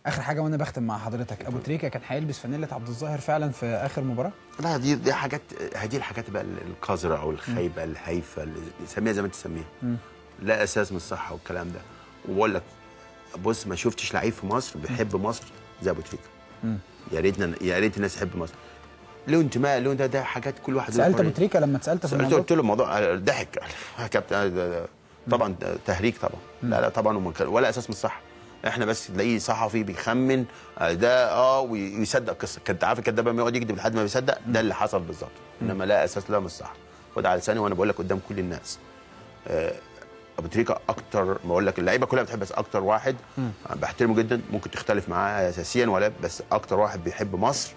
اخر حاجه وانا بختم مع حضرتك، ابو تريكه كان هيلبس فانيله عبد الظاهر فعلا في اخر مباراه؟ لا دي حاجات، هذه الحاجات بقى القذره او الخايبه الهايفه اللي سميها زي ما انت تسميها، لا اساس من الصحه والكلام ده. وبقول لك بص، ما شفتش لعيب في مصر بيحب مصر زي ابو تريكه. يا ريت الناس تحب مصر. له انتماء، له ده حاجات كل واحد. سالت ابو تريكه لما اتسالت في الموضوع؟ قلت له الموضوع ضحك كابتن طبعا تهريج طبعا. لا طبعا ولا اساس من الصحه. احنا بس تلاقيه صحفي بيخمن ده ويصدق قصه، كنت عارف الكداب لما يقعد يكذب لحد ما بيصدق، ده اللي حصل بالظبط. انما لا اساس لا من الصحه. خد على لساني وانا بقول لك قدام كل الناس. ابو تريكه اكتر، بقول لك اللعيبه كلها بتحب، بس اكتر واحد بحترمه جدا، ممكن تختلف معاه اساسيا ولا، بس اكتر واحد بيحب مصر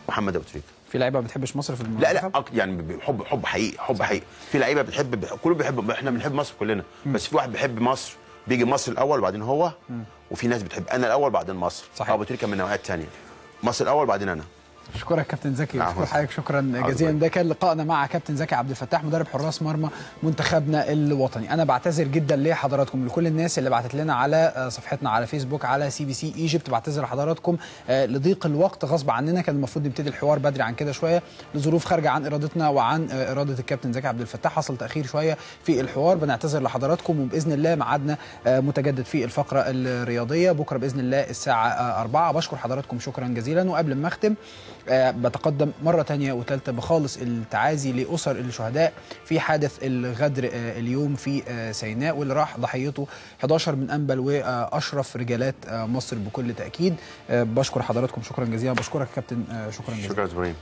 محمد ابو تريكه. في لعيبه ما بتحبش مصر في المنتخب؟ لا يعني حب حقيقي، حب حقيقي. في لعيبه بتحب، كله بيحب، احنا بنحب مصر كلنا، بس في واحد بيحب مصر بيجي مصر الاول وبعدين هو، وفي ناس بتحب انا الاول بعدين مصر. صحيح. ابو تريكه من النوعيات الثانيه، مصر الاول بعدين انا. اشكرك كابتن زكي، اشكر حضرتك شكرا جزيلا. ده كان لقائنا مع كابتن زكي عبد الفتاح مدرب حراس مرمى منتخبنا الوطني. انا بعتذر جدا لحضراتكم، لكل الناس اللي بعتت لنا على صفحتنا على فيسبوك على CBC Egypt، بعتذر لحضراتكم لضيق الوقت غصب عننا، كان المفروض نبتدي الحوار بدري عن كده شويه، لظروف خارجه عن ارادتنا وعن اراده الكابتن زكي عبد الفتاح حصل تاخير شويه في الحوار. بنعتذر لحضراتكم، وباذن الله ميعادنا متجدد في الفقره الرياضيه بكره باذن الله الساعه 4. بشكر حضراتكم شكرا جزيلا، وقبل ما اختم بتقدم مرة تانية وثالثة بخالص التعازي لأسر الشهداء في حادث الغدر اليوم في سيناء، واللي راح ضحيته 11 من أنبل وأشرف رجالات مصر بكل تأكيد. بشكر حضراتكم شكرا جزيلا، بشكرك كابتن شكرا جزيلا. شكرا زميلي.